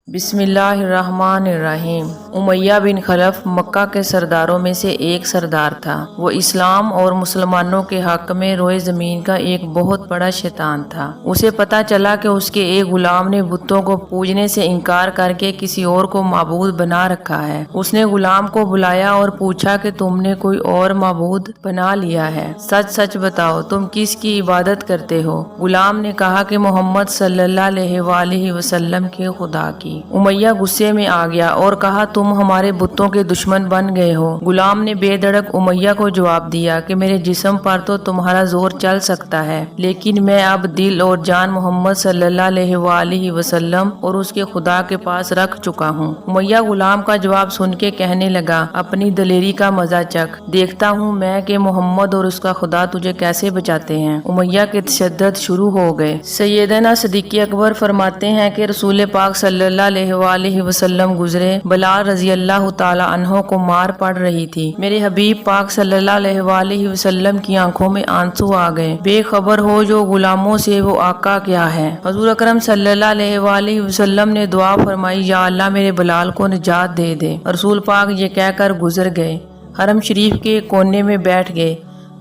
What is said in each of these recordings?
بسم اللہ الرحمن الرحیم۔ امیہ بن خلف مکہ کے سرداروں میں سے ایک سردار تھا۔ وہ اسلام اور مسلمانوں کے حق میں روئے زمین کا ایک بہت بڑا شیطان تھا۔ اسے پتا چلا کہ اس کے ایک غلام نے بتوں کو پوجنے سے انکار کر کے کسی اور کو معبود بنا رکھا ہے۔ اس نے غلام کو بلایا اور پوچھا کہ تم نے کوئی اور معبود بنا لیا ہے؟ سچ سچ بتاؤ، تم کس کی عبادت کرتے ہو؟ غلام نے کہا کہ محمد صلی اللہ علیہ وآلہ وسلم کے خدا کی۔ امیہ غصے میں آ گیا اور کہا تم ہمارے بتوں کے دشمن بن گئے ہو۔ غلام نے بے دھڑک امیہ کو جواب دیا کہ میرے جسم پر تو تمہارا زور چل سکتا ہے، لیکن میں اب دل اور جان محمد صلی اللہ علیہ وآلہ وسلم اور اس کے خدا کے پاس رکھ چکا ہوں۔ امیہ غلام کا جواب سن کے کہنے لگا اپنی دلیری کا مزہ چکھ، دیکھتا ہوں میں کہ محمد اور اس کا خدا تجھے کیسے بچاتے ہیں۔ امیہ کے تشدد شروع ہو گئے۔ سیدنا صدیق اکبر فرماتے ہیں کہ رسول پاک صلی اللہ علیہ وآلہ وسلم گزرے، بلال رضی اللہ تعالی عنہ کو مار پڑ رہی تھی۔ میرے حبیب پاک صلی اللہ علیہ وآلہ وسلم کی آنکھوں میں آنسو آ گئے۔ بے خبر ہو جو غلاموں سے وہ آقا کیا ہے۔ حضور اکرم صلی اللہ علیہ وآلہ وسلم نے دعا فرمائی یا اللہ میرے بلال کو نجات دے دے۔ رسول پاک یہ کہہ کر گزر گئے، حرم شریف کے کونے میں بیٹھ گئے۔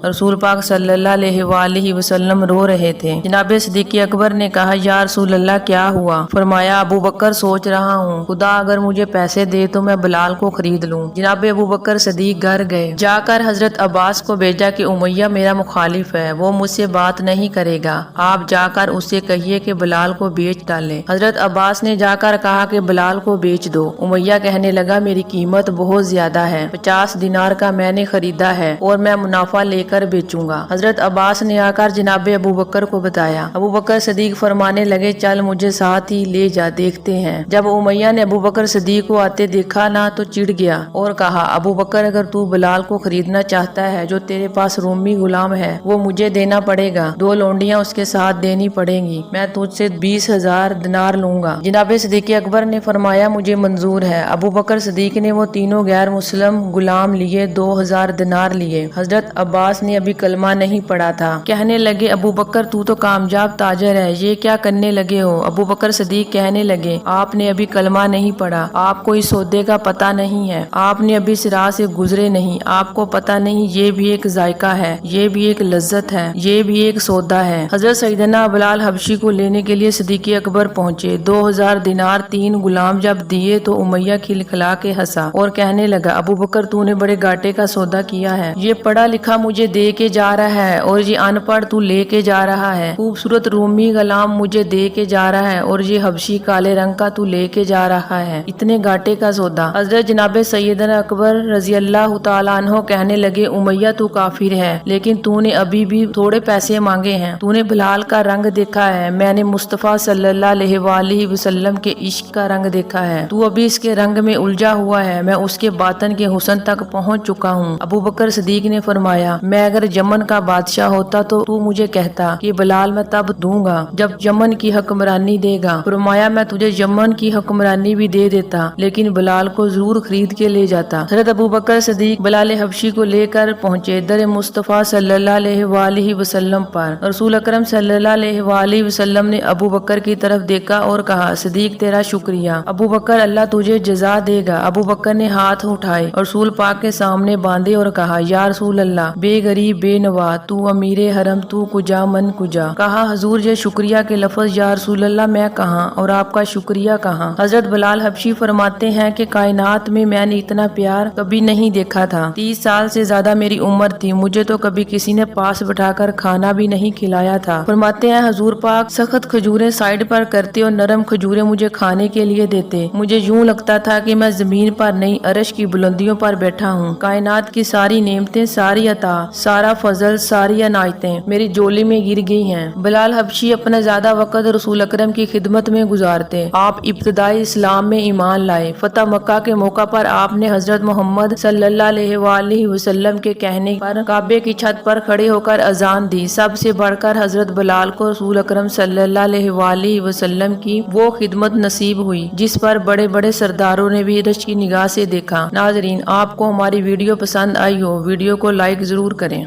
رسول پاک صلی اللہ علیہ وآلہ وسلم رو رہے تھے۔ جناب صدیق اکبر نے کہا یا رسول اللہ کیا ہوا؟ فرمایا ابو بکر سوچ رہا ہوں خدا اگر مجھے پیسے دے تو میں بلال کو خرید لوں۔ جناب ابو بکر صدیق گھر گئے، جا کر حضرت عباس کو بھیجا کہ امیہ میرا مخالف ہے، وہ مجھ سے بات نہیں کرے گا، آپ جا کر اس سے کہیے کہ بلال کو بیچ ڈالے۔ حضرت عباس نے جا کر کہا کہ بلال کو بیچ دو۔ امیہ کہنے لگا میری قیمت بہت زیادہ ہے، 50 دینار کا میں نے خریدا ہے اور میں منافع لے کر بیچوں گا۔ حضرت عباس نے آ کر جناب ابو بکر کو بتایا۔ ابو بکر صدیق فرمانے لگے چل مجھے ساتھ ہی لے جا، دیکھتے ہیں۔ جب امیہ نے ابو بکر صدیق کو آتے دیکھا نہ تو چڑ گیا اور کہا ابو بکر اگر تو بلال کو خریدنا چاہتا ہے جو تیرے پاس رومی غلام ہے وہ مجھے دینا پڑے گا، 2 لونڈیاں اس کے ساتھ دینی پڑیں گی، میں تجھ سے 20,000 دینار لوں گا۔ جناب صدیق اکبر نے فرمایا مجھے منظور ہے۔ ابو بکر صدیق نے وہ تینوں غیر مسلم غلام لیے، 2,000 دینار لیے۔ حضرت عباس نے ابھی کلمہ نہیں پڑھا تھا، کہنے لگے ابو بکر تو کامیاب تاجر ہے، یہ کیا کرنے لگے ہو؟ ابو بکر صدیق کہنے لگے آپ نے ابھی کلمہ نہیں پڑھا، آپ کو اس سودے کا پتہ نہیں ہے، آپ نے ابھی صراط سے گزرے نہیں، آپ کو پتہ نہیں یہ بھی ایک ذائقہ ہے، یہ بھی ایک لذت ہے، یہ بھی ایک سودا ہے۔ حضرت سیدنا بلال حبشی کو لینے کے لیے صدیق اکبر پہنچے۔ 2,000 دینار 3 غلام جب دیے تو امیہ کھلکھلا کے ہنسا اور کہنے لگا ابو بکر تو نے بڑے گھاٹے کا سودا کیا ہے، یہ پڑھا لکھا مجھے دے کے جا رہا ہے اور یہ ان پڑھ تو لے کے جا رہا ہے، خوبصورت رومی غلام مجھے دے کے جا رہا ہے اور یہ حبشی کالے رنگ کا تو لے کے جا رہا ہے، اتنے گھاٹے کا سودا۔ حضرت جناب سیدنا اکبر رضی اللہ تعالیٰ عنہ کہنے لگے امیہ تو کافر ہے لیکن تو نے ابھی بھی تھوڑے پیسے مانگے ہیں، تو نے بلال کا رنگ دیکھا ہے، میں نے مصطفیٰ صلی اللہ علیہ وآلہ وسلم کے عشق کا رنگ دیکھا ہے، تو ابھی اس کے رنگ میں الجھا ہوا ہے، میں اس کے باطن کے حسن تک پہنچ چکا ہوں۔ ابو بکر صدیق نے فرمایا میں اگر یمن کا بادشاہ ہوتا تو مجھے کہتا کہ بلال میں تب دوں گا جب یمن کی حکمرانی دے گا۔ فرمایا میں تجھے یمن کی حکمرانی بھی دے دیتا لیکن بلال کو ضرور خرید کے لے جاتا۔ حضرت ابو بکر صدیق بلال حبشی کو لے کر پہنچے در مصطفیٰ صلی اللہ علیہ وآلہ وسلم پر۔ رسول اکرم صلی اللہ علیہ وآلہ وسلم نے ابو بکر کی طرف دیکھا اور کہا صدیق تیرا شکریہ۔ ابو بکر اللہ تجھے جزا دے گا۔ ابو بکر نے ہاتھ اٹھائے اور رسول پاک کے سامنے باندھے اور کہا یا رسول اللہ بے غریب بے نوا تو امیر حرم تو کجا من کجا۔ کہا حضور یہ شکریہ کے لفظ یا رسول اللہ میں کہاں اور آپ کا شکریہ کہاں؟ حضرت بلال حبشی فرماتے ہیں کہ کائنات میں نے اتنا پیار کبھی نہیں دیکھا تھا، 30 سال سے زیادہ میری عمر تھی، مجھے تو کبھی کسی نے پاس بٹھا کر کھانا بھی نہیں کھلایا تھا۔ فرماتے ہیں حضور پاک سخت کھجوریں سائڈ پر کرتے اور نرم کھجوریں مجھے کھانے کے لیے دیتے، مجھے یوں لگتا تھا کہ میں زمین پر نہیں عرش کی بلندیوں پر بیٹھا ہوں۔ کائنات کی ساری نعمتیں، ساری عطا، سارا فضل، ساری عنایتیں میری جولی میں گر گئی ہیں۔ بلال حبشی اپنا زیادہ وقت رسول اکرم کی خدمت میں گزارتے۔ آپ ابتدائی اسلام میں ایمان لائے۔ فتح مکہ کے موقع پر آپ نے حضرت محمد صلی اللہ علیہ وآلہ وسلم کے کہنے پر کعبے کی چھت پر کھڑے ہو کر اذان دی۔ سب سے بڑھ کر حضرت بلال کو رسول اکرم صلی اللہ علیہ وآلہ وسلم کی وہ خدمت نصیب ہوئی جس پر بڑے بڑے سرداروں نے بھی رشک کی نگاہ سے دیکھا۔ ناظرین آپ کو ہماری ویڈیو پسند آئی ہو، ویڈیو کو لائک ضرور کریں۔